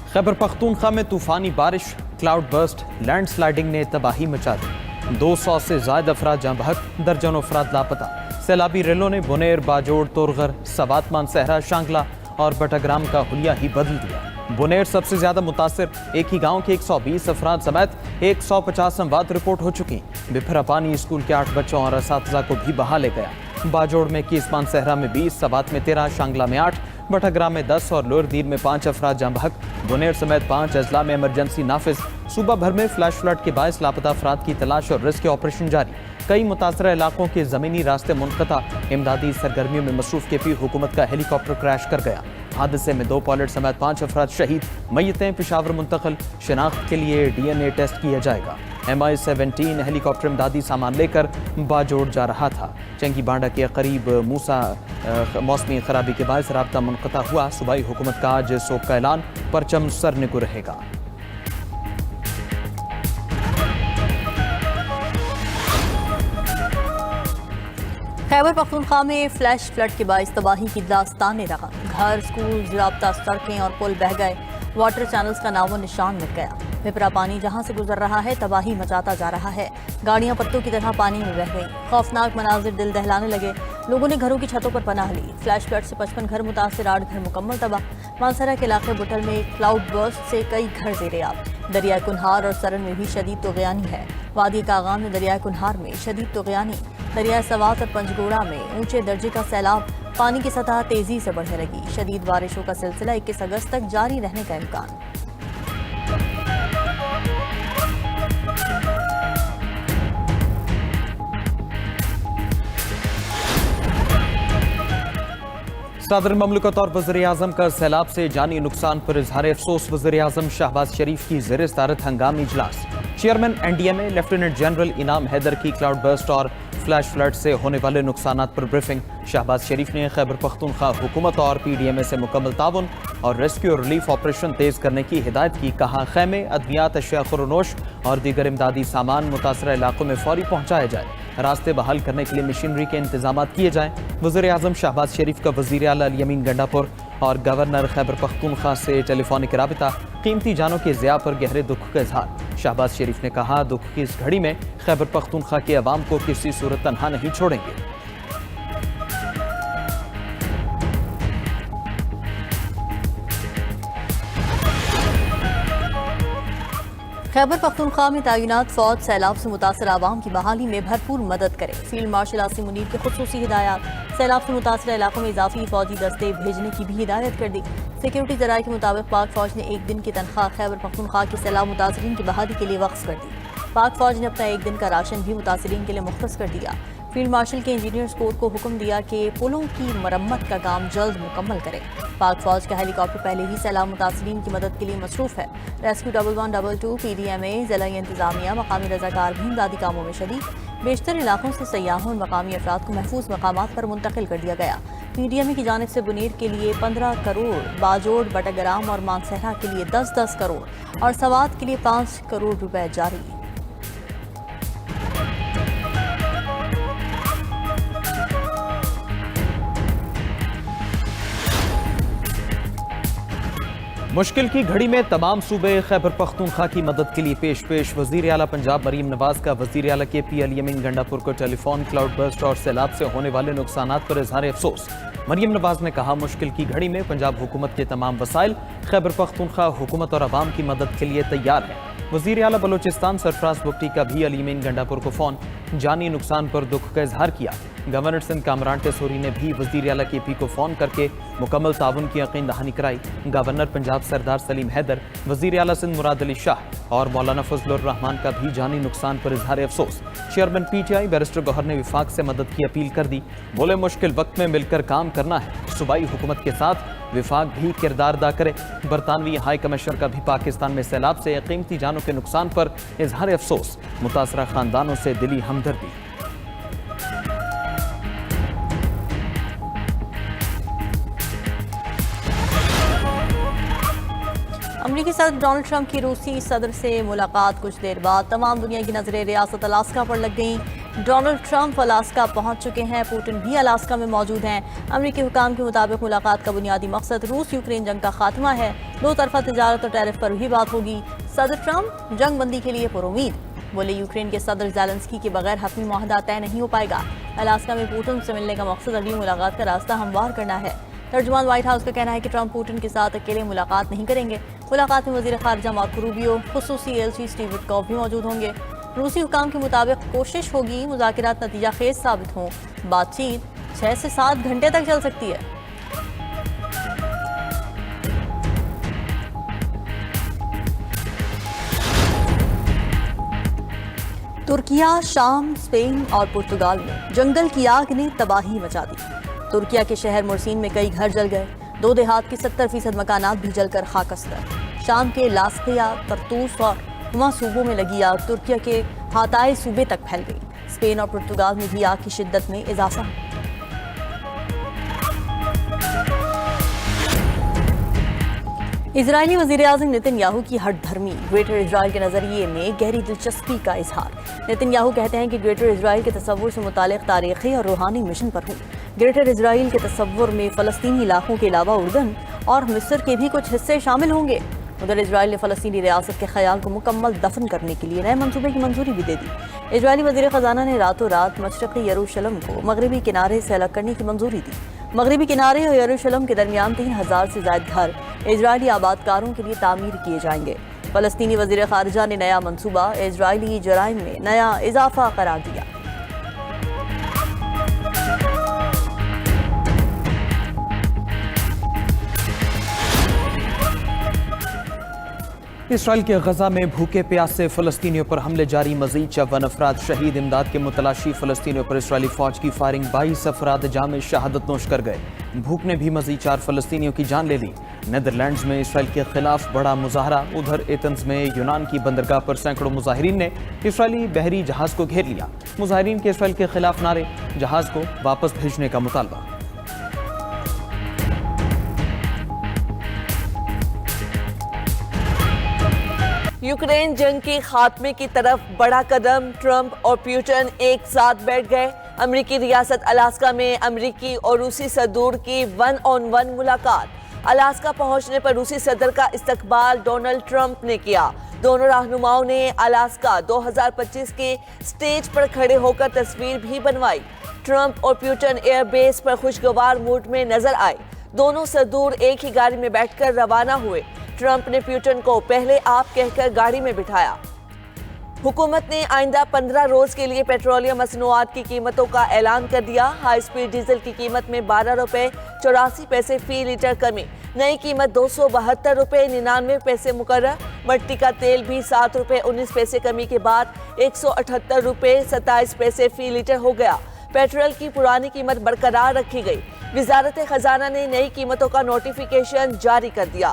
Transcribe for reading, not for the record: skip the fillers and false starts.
खैबर पख्तूनख्वा में तूफानी बारिश, क्लाउड बर्स्ट, लैंड स्लाइडिंग ने तबाही मचा दी। 200 से ज्यादा अफराद जहाँ बहक, दर्जनों अफराद लापता। सैलाबी रेलों ने बुनेर, बाजोड़, तोरगर, सवात, मानसहरा, शांगला और बटाग्राम का हुलिया ही बदल दिया। बुनेर सबसे ज्यादा मुतासिर, एक ही गांव के 120 अफराद समेत 150 अमवात रिपोर्ट हो चुकी। बिफरा पानी स्कूल के 8 बच्चों और असातिज़ा को भी बहा ले गया। बाजोड़ में 21, मानसहरा में 20, सवात में 13, शांगला में 8, बटाग्राम में 10 और लोअर दीर में 5 अफराद जहाँ बहक। बुनेर समेत 5 अजला में इमरजेंसी नाफिज। सूबा भर में फ्लैश फ्लड के बायस लापता अफराद की तलाश और रेस्क्यू ऑपरेशन जारी। कई मुतासरा इलाकों के ज़मीनी रास्ते मुनक़ता। इमदादी सरगर्मियों में मसरूफ़ KP हुकूमत का हेलीकॉप्टर क्रैश कर गया। हादसे में 2 पायलट समेत 5 अफराद शहीद। मय्यतें पेशावर मुंतकिल, शिनाख्त के लिए DNA टेस्ट किया जाएगा। MI-17 हेलीकॉप्टर इमदादी सामान लेकर बाजोड़ जा रहा था। चंगी बांडा के करीब मूसा मौसमी खराबी के बायस राब्ता मुनक़ता हुआ। सूबाई हुकूमत का आज सोग का ऐलान, परचम सर निगो रहेगा। खैबर पख्तूनख्वा में फ्लैश फ्लड के बायस तबाही की दास्तान रहा। घर, स्कूल, ज़ाब्ता सड़कें और पुल बह गए। वाटर चैनल्स का नामो निशान मिट गया। पिपरा पानी जहां से गुजर रहा है तबाही मचाता जा रहा है। गाड़ियां पत्तों की तरह पानी में बह गईं। खौफनाक मनाजिर दिल दहलाने लगे। लोगों ने घरों की छतों पर पनाह ली। फ्लैश फ्लड से 55 घर मुतासिर, 8 घर मुकम्मल तबाह। मानसरा के इलाके बुटल में क्लाउड बर्स्ट से कई घर ज़ेर-ए-आब। दरिया कुन्हार और सरन में भी शदीद तोग़यानी है। वादी कागान में दरिया कुन्हार में शदीद तोग़यानी। दरिया सवात और पंजगोड़ा में ऊंचे दर्जे का सैलाब। पानी की सतह तेजी से बढ़ने लगी। शदीद बारिशों का सिलसिला 21 अगस्त तक जारी रहने का इम्कान। सदर ममलकत और वज़ीर-ए-आज़म का सैलाब से जानी नुकसान पर इजहार अफसोस। वज़ीर-ए-आज़म शहबाज शरीफ की ज़ेर सदारत हंगामी इजलास। चेयरमैन NDMA लेफ्टिनेंट जनरल इनाम हैदर की क्लाउड बर्स्ट और फ्लैश फ्लड से होने वाले नुकसानात पर ब्रीफिंग। शहबाज शरीफ ने खैबर पख्तूनख्वा हुकूमत और PDMA से मुकम्मल ताउन और रेस्क्यू और रिलीफ ऑपरेशन तेज करने की हिदायत की। कहा खैमे, अद्वियात, अशिया खुरनोश और दीगर इमदादी सामान मुतासरा इलाकों में फौरी पहुँचाया जाए। रास्ते बहाल करने के लिए मशीनरी के इंतजाम किए जाएँ। वज़ीर-ए-आज़म शहबाज शरीफ का वज़ीर आला अल-यमीन गंडापुर और गवर्नर खैबर पख्तूनख्वा से टेलीफोनिक राबिता। कीमती जानों के ज़िया पर गहरे दुख का इजहार। शहबाज शरीफ ने कहा, दुख की इस घड़ी में खैबर पख्तूनख्वा के अवाम को किसी सूरत तन्हा नहीं छोड़ेंगे। खैबर पख्तूनख्वा में तैनात फौज सैलाब से मुतासर आवाम की बहाली में भरपूर मदद करे। फील्ड मार्शल आसिम मुनीर की खुसूसी हिदायत। सैलाब से मुतासर इलाकों में इजाफी फौजी दस्ते भेजने की भी हिदायत कर दी। सिक्योरिटी जराये के मुताबिक पाक फौज ने 1 दिन की तनख्वाह खैबर पख्तूनख्वा के सैलाब मुतासरीन की बहाली के लिए वक्फ कर दी। पाक फौज ने अपना 1 दिन का राशन भी मुतासरीन के लिए मुख्तस कर दिया। फील्ड मार्शल के इंजीनियर्स कोर को हुक्म दिया कि पुलों की मरम्मत का काम जल्द मुकम्मल करें। पाक फौज का हेलीकॉप्टर पहले ही सैलाब मुतासरीन की मदद के लिए मसरूफ है। रेस्क्यू 1122, PDMA, ज़िला इंतजामिया, मकामी रज़ाकार भी इमदादी कामों में शरीक। बेशतर इलाकों से सयाहों और मकामी अफराद को महफूज मकामात पर मुंतकिल कर दिया गया। PDMA की जानिब से बुनेर के लिए 15 करोड़, बाजोड़, बटाग्राम और मानसहरा के लिए 10-10 करोड़ और सवात के लिए 5 करोड़ रुपए जारी। मुश्किल की घड़ी में तमाम सूबे खैबर पख्तूनख्वा की मदद के लिए पेश। वज़ीर आला पंजाब मरीम नवाज का वज़ीर आला KP अल-यमीन गंडापुर को टेलीफोन। क्लाउड बर्स्ट और सैलाब से होने वाले नुकसानात पर इजहार अफसोस। मरीम नवाज ने कहा, मुश्किल की घड़ी में पंजाब हुकूमत के तमाम वसाइल खैबर पख्तूनख्वा हुकूमत और अवाम की मदद के लिए तैयार है। वज़ीर आला बलोचिस्तान सरफराज बुगटी का भी अल-यमीन गंडापुर को फ़ोन। जानी नुकसान पर दुख का इजहार किया। गवर्नर सिंध कामरान टेसोरी ने भी वज़ीर आला KP को फ़ोन करके मुकम्मल ताउन की यकीन दहानी कराई। गवर्नर पंजाब सरदार सलीम हैदर, वज़ीर आला सिंध मुराद अली शाह और मौलाना फजलुर रहमान का भी जानी नुकसान पर इजहार अफसोस। चेयरमैन PTI बैरिस्टर गौहर ने विफाक से मदद की अपील कर दी। बोले, मुश्किल वक्त में मिलकर काम करना है। सूबाई हुकूमत के साथ विफाक भी किरदार अदा करे। बरतानवी हाई कमिश्नर का भी पाकिस्तान में सैलाब से कीमती जानों के नुकसान पर इजहार अफसोस। मुतासरा खानदानों से दिली हमदर्दी। अमरीकी सदर डोनाल्ड ट्रंप की रूसी सदर से मुलाकात कुछ देर बाद तमाम दुनिया की नजरें रियासत अलास्का पर लग गईं। ڈونلڈ ٹرمپ الاسکا پہنچ چکے ہیں، پوٹن بھی الاسکا میں موجود ہیں۔ امریکی حکام کے مطابق ملاقات کا بنیادی مقصد روس یوکرین جنگ کا خاتمہ ہے۔ دو طرفہ تجارت اور ٹیرف پر بھی بات ہوگی۔ صدر ٹرمپ جنگ بندی کے لیے پرامید، بولے یوکرین کے صدر زیلنسکی کے بغیر حتمی معاہدہ طے نہیں ہو پائے گا۔ الاسکا میں پوٹن سے ملنے کا مقصد اگلی ملاقات کا راستہ ہموار کرنا ہے۔ ترجمان وائٹ ہاؤس کا کہنا ہے کہ ٹرمپ پوٹن کے ساتھ اکیلے ملاقات نہیں کریں گے۔ ملاقات میں وزیر خارجہ مارکو روبیو، خصوصی ایلچی اسٹیو وٹکوف بھی موجود ہوں گے۔ روسی حکام کے مطابق کوشش ہوگی مذاکرات نتیجہ خیز ثابت ہوں۔ بات چیت 6 سے 7 گھنٹے تک چل سکتی ہے۔ ترکیہ، شام، اسپین اور پرتگال میں جنگل کی آگ نے تباہی مچا دی۔ ترکیہ کے شہر مرسین میں کئی گھر جل گئے، 2 دیہات کے 70% مکانات بھی جل کر خاکستر۔ شام کے لاسقیہ، طرطوس اور ہما صوبوں میں لگی آگ ترکیہ کے ہاتائی صوبے تک پھیل گئی۔ اسپین اور پرتگال میں بھی آگ کی شدت میں اضافہ۔ اسرائیلی وزیر اعظم نتن یاہو کی ہٹ دھرمی، گریٹر اسرائیل کے نظریے میں گہری دلچسپی کا اظہار۔ نتن یاہو کہتے ہیں کہ گریٹر اسرائیل کے تصور سے متعلق تاریخی اور روحانی مشن پر ہوں۔ گریٹر اسرائیل کے تصور میں فلسطینی علاقوں کے علاوہ اردن اور مصر کے بھی کچھ حصے شامل ہوں گے۔ ادھر اسرائیل نے فلسطینی ریاست کے خیال کو مکمل دفن کرنے کے لیے نئے منصوبے کی منظوری بھی دے دی۔ اسرائیلی وزیر خزانہ نے راتوں رات مشرقی یروشلم کو مغربی کنارے سے الگ کرنے کی منظوری دی۔ مغربی کنارے اور یروشلم کے درمیان 3000 سے زائد گھر اسرائیلی آباد کاروں کے لیے تعمیر کیے جائیں گے۔ فلسطینی وزیر خارجہ نے نیا منصوبہ اسرائیلی جرائم میں نیا اضافہ قرار دیا۔ اسرائیل کے غزہ میں بھوکے پیاسے فلسطینیوں پر حملے جاری، مزید 54 افراد شہید۔ امداد کے متلاشی فلسطینیوں پر اسرائیلی فوج کی فائرنگ، 22 افراد جام شہادت نوش کر گئے۔ بھوک نے بھی مزید 4 فلسطینیوں کی جان لے لی۔ نیدرلینڈز میں اسرائیل کے خلاف بڑا مظاہرہ، ادھر ایتھنز میں یونان کی بندرگاہ پر سینکڑوں مظاہرین نے اسرائیلی بحری جہاز کو گھیر لیا۔ مظاہرین کے اسرائیل کے خلاف نعرے، جہاز کو واپس بھیجنے کا مطالبہ۔ یوکرین جنگ کے خاتمے کی طرف بڑا قدم، ٹرمپ اور پیوٹن ایک ساتھ بیٹھ گئے۔ امریکی ریاست الاسکا میں امریکی اور روسی صدور کی 1 on 1 ملاقات۔ الاسکا پہنچنے پر روسی صدر کا استقبال ڈونلڈ ٹرمپ نے کیا۔ دونوں رہنماؤں نے الاسکا 2025 کے سٹیج پر کھڑے ہو کر تصویر بھی بنوائی۔ ٹرمپ اور پیوٹن ایئر بیس پر خوشگوار موڈ میں نظر آئے۔ دونوں صدور ایک ہی گاڑی میں بیٹھ کر روانہ ہوئے۔ ٹرمپ نے پیوٹن کو پہلے آپ کہہ کر گاڑی میں بٹھایا۔ حکومت نے آئندہ 15 روز کے لیے پیٹرولیم مصنوعات کی قیمتوں کا اعلان کر دیا۔ ہائی سپیڈ ڈیزل کی قیمت میں 12 روپے 84 پیسے فی لیٹر کمی، نئی قیمت 272 روپے 99 پیسے مقرر۔ مٹی کا تیل بھی 7 روپے 19 پیسے کمی کے بعد 178 روپے 27 پیسے فی لیٹر ہو گیا۔ پیٹرول کی پرانی قیمت برقرار رکھی گئی۔ وزارت خزانہ نے نئی قیمتوں کا نوٹیفیکیشن جاری کر دیا۔